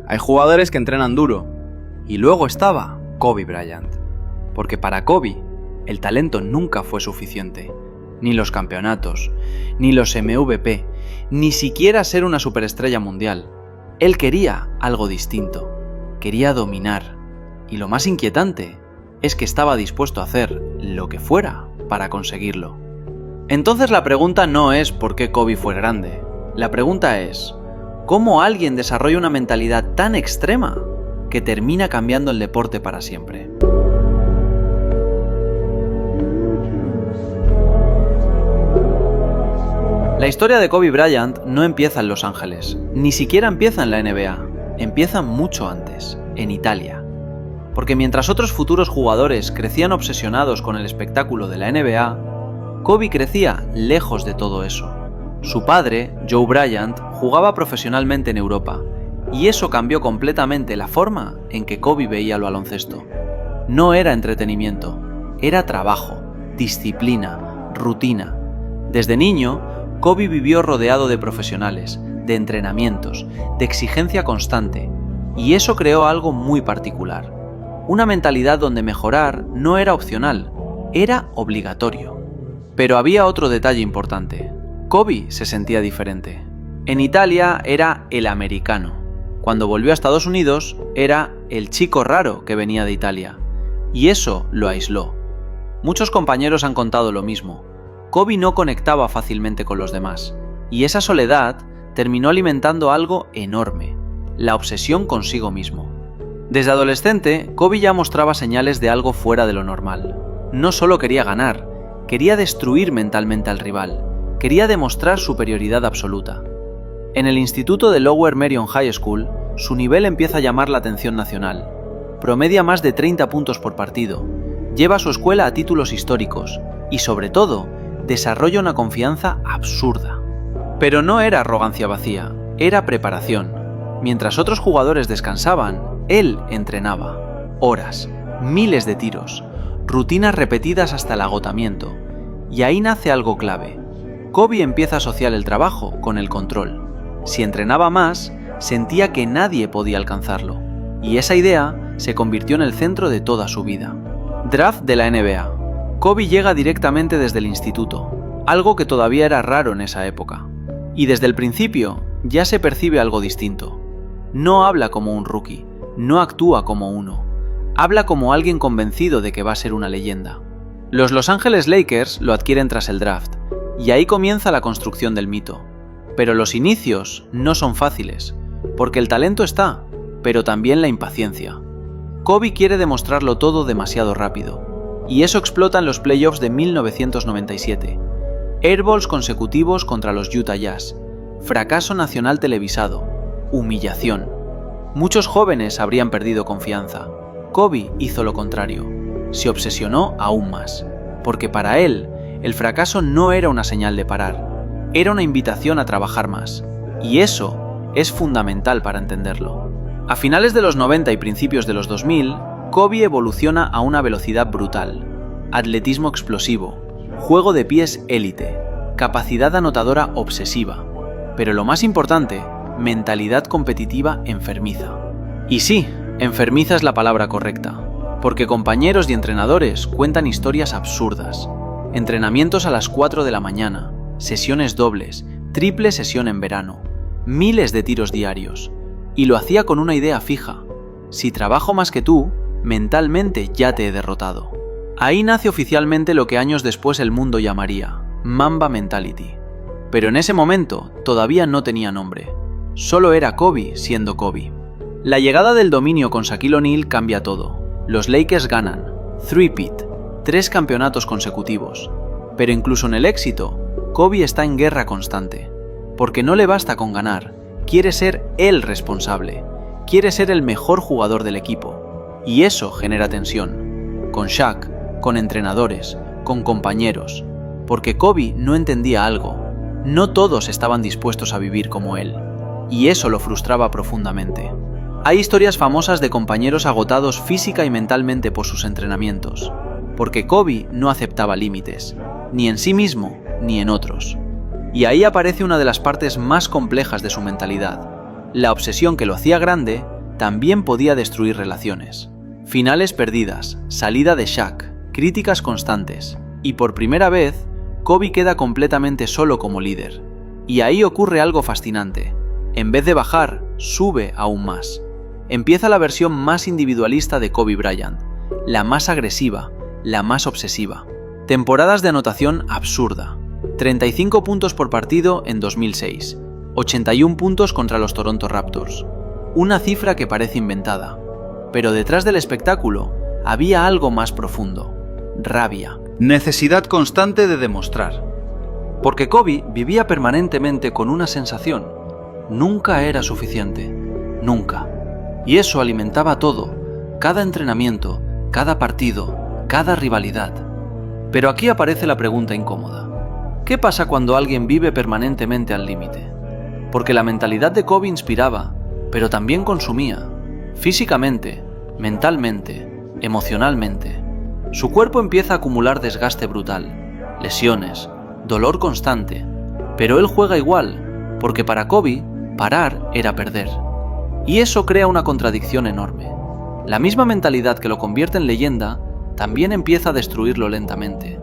Hay jugadores que entrenan duro. Y luego estaba Kobe Bryant. Porque para Kobe, el talento nunca fue suficiente. Ni los campeonatos, ni los MVP, ni siquiera ser una superestrella mundial. Él quería algo distinto. Quería dominar. Y lo más inquietante es que estaba dispuesto a hacer lo que fuera para conseguirlo. Entonces la pregunta no es por qué Kobe fue grande. La pregunta es, ¿cómo alguien desarrolla una mentalidad tan extrema que termina cambiando el deporte para siempre? La historia de Kobe Bryant no empieza en Los Ángeles, ni siquiera empieza en la NBA, empieza mucho antes, en Italia. Porque mientras otros futuros jugadores crecían obsesionados con el espectáculo de la NBA, Kobe crecía lejos de todo eso. Su padre, Joe Bryant, jugaba profesionalmente en Europa, y eso cambió completamente la forma en que Kobe veía el baloncesto. No era entretenimiento, era trabajo, disciplina, rutina. Desde niño, Kobe vivió rodeado de profesionales, de entrenamientos, de exigencia constante, y eso creó algo muy particular. Una mentalidad donde mejorar no era opcional, era obligatorio. Pero había otro detalle importante. Kobe se sentía diferente. En Italia era el americano. Cuando volvió a Estados Unidos, era el chico raro que venía de Italia. Y eso lo aisló. Muchos compañeros han contado lo mismo. Kobe no conectaba fácilmente con los demás. Y esa soledad terminó alimentando algo enorme: la obsesión consigo mismo. Desde adolescente, Kobe ya mostraba señales de algo fuera de lo normal. No solo quería ganar, quería destruir mentalmente al rival. Quería demostrar superioridad absoluta. En el instituto de Lower Merion High School, su nivel empieza a llamar la atención nacional. Promedia más de 30 puntos por partido, lleva a su escuela a títulos históricos y, sobre todo, desarrolla una confianza absurda. Pero no era arrogancia vacía, era preparación. Mientras otros jugadores descansaban, él entrenaba. Horas, miles de tiros, rutinas repetidas hasta el agotamiento. Y ahí nace algo clave. Kobe empieza a asociar el trabajo con el control. Si entrenaba más, sentía que nadie podía alcanzarlo. Y esa idea se convirtió en el centro de toda su vida. Draft de la NBA. Kobe llega directamente desde el instituto, algo que todavía era raro en esa época. Y desde el principio ya se percibe algo distinto. No habla como un rookie, no actúa como uno. Habla como alguien convencido de que va a ser una leyenda. Los Los Angeles Lakers lo adquieren tras el draft, y ahí comienza la construcción del mito. Pero los inicios no son fáciles, porque el talento está, pero también la impaciencia. Kobe quiere demostrarlo todo demasiado rápido, y eso explota en los playoffs de 1997. Airballs consecutivos contra los Utah Jazz, fracaso nacional televisado, humillación. Muchos jóvenes habrían perdido confianza. Kobe hizo lo contrario, se obsesionó aún más, porque para él, el fracaso no era una señal de parar, era una invitación a trabajar más, y eso es fundamental para entenderlo. A finales de los 90 y principios de los 2000, Kobe evoluciona a una velocidad brutal, atletismo explosivo, juego de pies élite, capacidad anotadora obsesiva, pero lo más importante, mentalidad competitiva enfermiza. Y sí, enfermiza es la palabra correcta, porque compañeros y entrenadores cuentan historias absurdas. Entrenamientos a las 4 de la mañana, sesiones dobles, triple sesión en verano, miles de tiros diarios. Y lo hacía con una idea fija: si trabajo más que tú, mentalmente ya te he derrotado. Ahí nace oficialmente lo que años después el mundo llamaría Mamba Mentality. Pero en ese momento todavía no tenía nombre. Solo era Kobe siendo Kobe. La llegada del dominio con Shaquille O'Neal cambia todo. Los Lakers ganan, three-peat, 3 campeonatos consecutivos. Pero incluso en el éxito, Kobe está en guerra constante. Porque no le basta con ganar, quiere ser el responsable. Quiere ser el mejor jugador del equipo. Y eso genera tensión. Con Shaq, con entrenadores, con compañeros. Porque Kobe no entendía algo. No todos estaban dispuestos a vivir como él. Y eso lo frustraba profundamente. Hay historias famosas de compañeros agotados física y mentalmente por sus entrenamientos, porque Kobe no aceptaba límites, ni en sí mismo, ni en otros. Y ahí aparece una de las partes más complejas de su mentalidad, la obsesión que lo hacía grande, también podía destruir relaciones. Finales perdidas, salida de Shaq, críticas constantes, y por primera vez, Kobe queda completamente solo como líder. Y ahí ocurre algo fascinante. En vez de bajar, sube aún más. Empieza la versión más individualista de Kobe Bryant, la más agresiva, la más obsesiva. Temporadas de anotación absurda. 35 puntos por partido en 2006, 81 puntos contra los Toronto Raptors. Una cifra que parece inventada. Pero detrás del espectáculo había algo más profundo. Rabia. Necesidad constante de demostrar. Porque Kobe vivía permanentemente con una sensación. Nunca era suficiente. Nunca. Y eso alimentaba todo. Cada entrenamiento, cada partido, cada rivalidad. Pero aquí aparece la pregunta incómoda. ¿Qué pasa cuando alguien vive permanentemente al límite? Porque la mentalidad de Kobe inspiraba, pero también consumía. Físicamente, mentalmente, emocionalmente. Su cuerpo empieza a acumular desgaste brutal, lesiones, dolor constante. Pero él juega igual, porque para Kobe, parar era perder. Y eso crea una contradicción enorme. La misma mentalidad que lo convierte en leyenda, también empieza a destruirlo lentamente.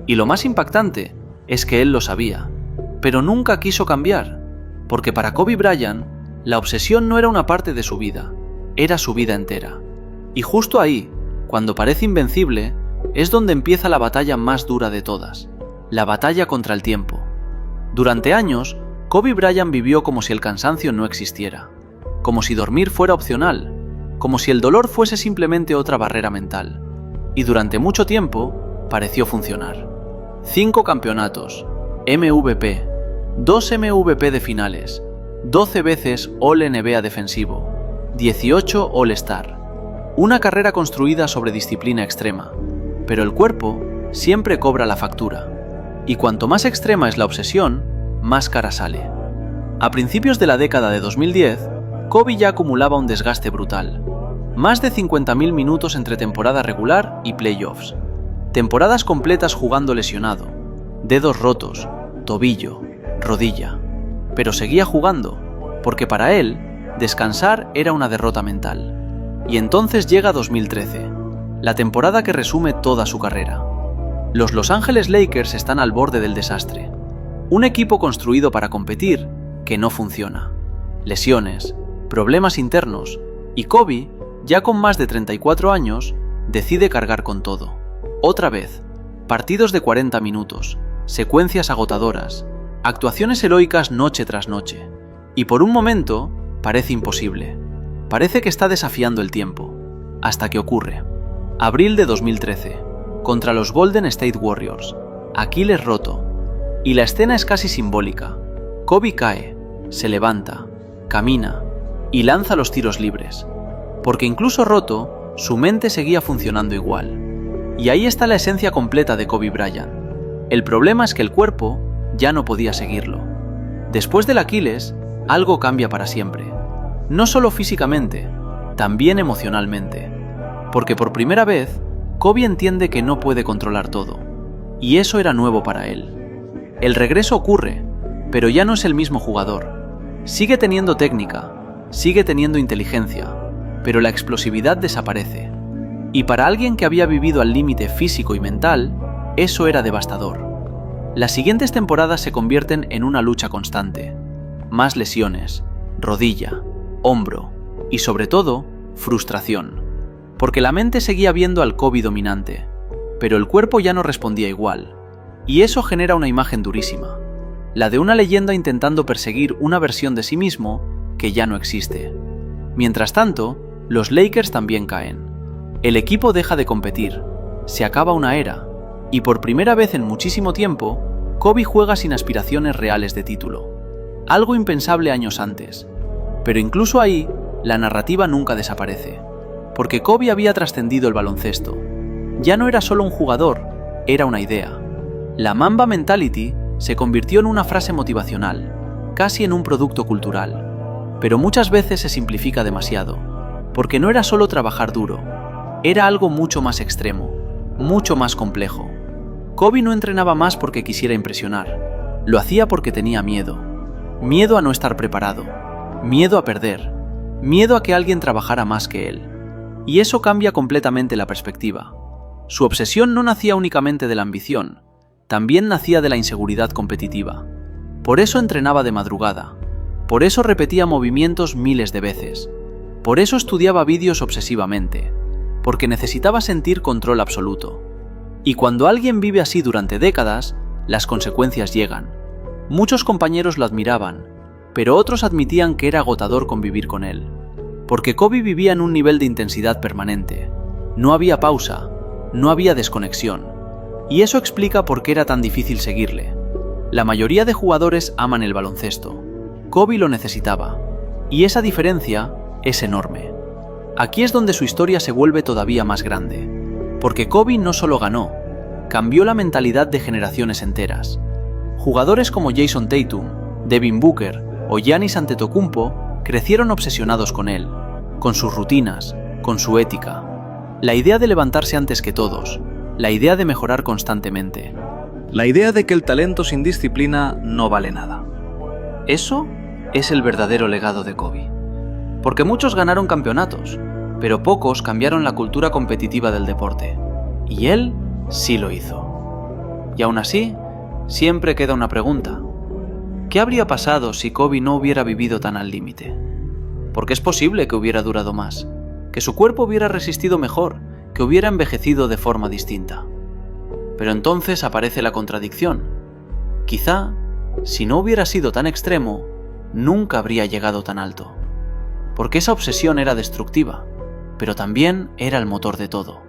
Y lo más impactante es que él lo sabía, pero nunca quiso cambiar, porque para Kobe Bryant, la obsesión no era una parte de su vida, era su vida entera. Y justo ahí, cuando parece invencible, es donde empieza la batalla más dura de todas, la batalla contra el tiempo. Durante años, Kobe Bryant vivió como si el cansancio no existiera, como si dormir fuera opcional, como si el dolor fuese simplemente otra barrera mental. Y durante mucho tiempo, pareció funcionar. 5 campeonatos, MVP, 2 MVP de finales, 12 veces All-NBA defensivo, 18 All-Star. Una carrera construida sobre disciplina extrema, pero el cuerpo siempre cobra la factura. Y cuanto más extrema es la obsesión, más cara sale. A principios de la década de 2010, Kobe ya acumulaba un desgaste brutal. Más de 50.000 minutos entre temporada regular y playoffs. Temporadas completas jugando lesionado, dedos rotos, tobillo, rodilla. Pero seguía jugando, porque para él, descansar era una derrota mental. Y entonces llega 2013, la temporada que resume toda su carrera. Los Los Angeles Lakers están al borde del desastre. Un equipo construido para competir que no funciona. Lesiones, problemas internos, y Kobe, ya con más de 34 años, decide cargar con todo. Otra vez, partidos de 40 minutos, secuencias agotadoras, actuaciones heroicas noche tras noche. Y por un momento, parece imposible. Parece que está desafiando el tiempo. Hasta que ocurre. Abril de 2013, contra los Golden State Warriors. Aquiles roto. Y la escena es casi simbólica. Kobe cae, se levanta, camina y lanza los tiros libres. Porque incluso roto, su mente seguía funcionando igual. Y ahí está la esencia completa de Kobe Bryant. El problema es que el cuerpo ya no podía seguirlo. Después del Aquiles, algo cambia para siempre. No solo físicamente, también emocionalmente. Porque por primera vez, Kobe entiende que no puede controlar todo. Y eso era nuevo para él. El regreso ocurre, pero ya no es el mismo jugador. Sigue teniendo técnica, sigue teniendo inteligencia, pero la explosividad desaparece. Y para alguien que había vivido al límite físico y mental, eso era devastador. Las siguientes temporadas se convierten en una lucha constante. Más lesiones, rodilla, hombro y sobre todo, frustración. Porque la mente seguía viendo al Kobe dominante, pero el cuerpo ya no respondía igual. Y eso genera una imagen durísima, la de una leyenda intentando perseguir una versión de sí mismo que ya no existe. Mientras tanto, los Lakers también caen. El equipo deja de competir, se acaba una era, y por primera vez en muchísimo tiempo, Kobe juega sin aspiraciones reales de título. Algo impensable años antes. Pero incluso ahí, la narrativa nunca desaparece. Porque Kobe había trascendido el baloncesto. Ya no era solo un jugador, era una idea. La Mamba Mentality se convirtió en una frase motivacional, casi en un producto cultural. Pero muchas veces se simplifica demasiado, porque no era solo trabajar duro, era algo mucho más extremo, mucho más complejo. Kobe no entrenaba más porque quisiera impresionar, lo hacía porque tenía miedo. Miedo a no estar preparado, miedo a perder, miedo a que alguien trabajara más que él. Y eso cambia completamente la perspectiva. Su obsesión no nacía únicamente de la ambición, también nacía de la inseguridad competitiva. Por eso entrenaba de madrugada, por eso repetía movimientos miles de veces, por eso estudiaba vídeos obsesivamente, porque necesitaba sentir control absoluto. Y cuando alguien vive así durante décadas, las consecuencias llegan. Muchos compañeros lo admiraban, pero otros admitían que era agotador convivir con él. Porque Kobe vivía en un nivel de intensidad permanente. No había pausa, no había desconexión. Y eso explica por qué era tan difícil seguirle. La mayoría de jugadores aman el baloncesto. Kobe lo necesitaba. Y esa diferencia es enorme. Aquí es donde su historia se vuelve todavía más grande. Porque Kobe no solo ganó, cambió la mentalidad de generaciones enteras. Jugadores como Jason Tatum, Devin Booker o Giannis Antetokounmpo crecieron obsesionados con él, con sus rutinas, con su ética. La idea de levantarse antes que todos, la idea de mejorar constantemente. La idea de que el talento sin disciplina no vale nada. Eso es el verdadero legado de Kobe. Porque muchos ganaron campeonatos, pero pocos cambiaron la cultura competitiva del deporte. Y él sí lo hizo. Y aún así, siempre queda una pregunta. ¿Qué habría pasado si Kobe no hubiera vivido tan al límite? Porque es posible que hubiera durado más, que su cuerpo hubiera resistido mejor, que hubiera envejecido de forma distinta. Pero entonces aparece la contradicción. Quizá, si no hubiera sido tan extremo, nunca habría llegado tan alto. Porque esa obsesión era destructiva, pero también era el motor de todo.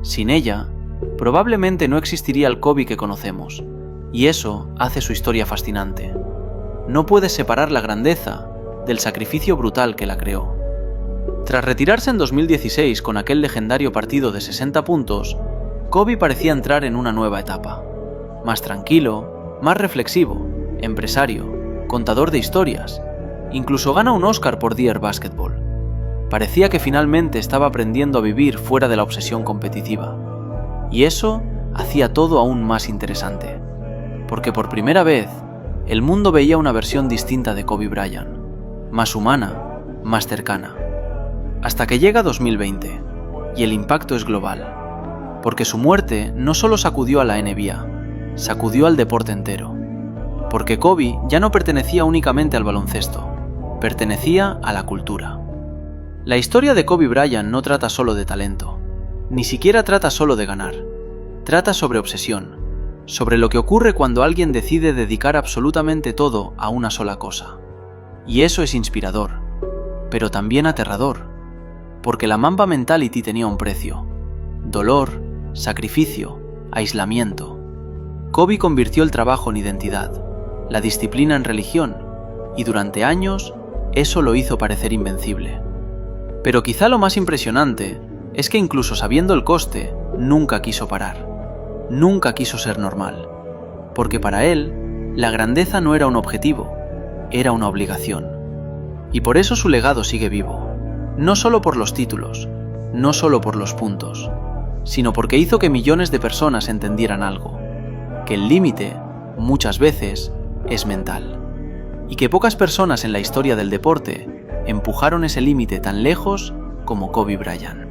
Sin ella, probablemente no existiría el Kobe que conocemos, y eso hace su historia fascinante. No puedes separar la grandeza del sacrificio brutal que la creó. Tras retirarse en 2016 con aquel legendario partido de 60 puntos, Kobe parecía entrar en una nueva etapa. Más tranquilo, más reflexivo, empresario, contador de historias. Incluso gana un Oscar por Dear Basketball. Parecía que finalmente estaba aprendiendo a vivir fuera de la obsesión competitiva. Y eso hacía todo aún más interesante. Porque por primera vez, el mundo veía una versión distinta de Kobe Bryant. Más humana, más cercana. Hasta que llega 2020, y el impacto es global. Porque su muerte no solo sacudió a la NBA, sacudió al deporte entero. Porque Kobe ya no pertenecía únicamente al baloncesto, pertenecía a la cultura. La historia de Kobe Bryant no trata solo de talento, ni siquiera trata solo de ganar. Trata sobre obsesión, sobre lo que ocurre cuando alguien decide dedicar absolutamente todo a una sola cosa. Y eso es inspirador, pero también aterrador, porque la Mamba Mentality tenía un precio: dolor, sacrificio, aislamiento. Kobe convirtió el trabajo en identidad, la disciplina en religión, y durante años eso lo hizo parecer invencible. Pero quizá lo más impresionante es que incluso sabiendo el coste, nunca quiso parar. Nunca quiso ser normal. Porque para él, la grandeza no era un objetivo, era una obligación. Y por eso su legado sigue vivo. No solo por los títulos, no solo por los puntos, sino porque hizo que millones de personas entendieran algo. Que el límite, muchas veces, es mental. Y que pocas personas en la historia del deporte empujaron ese límite tan lejos como Kobe Bryant.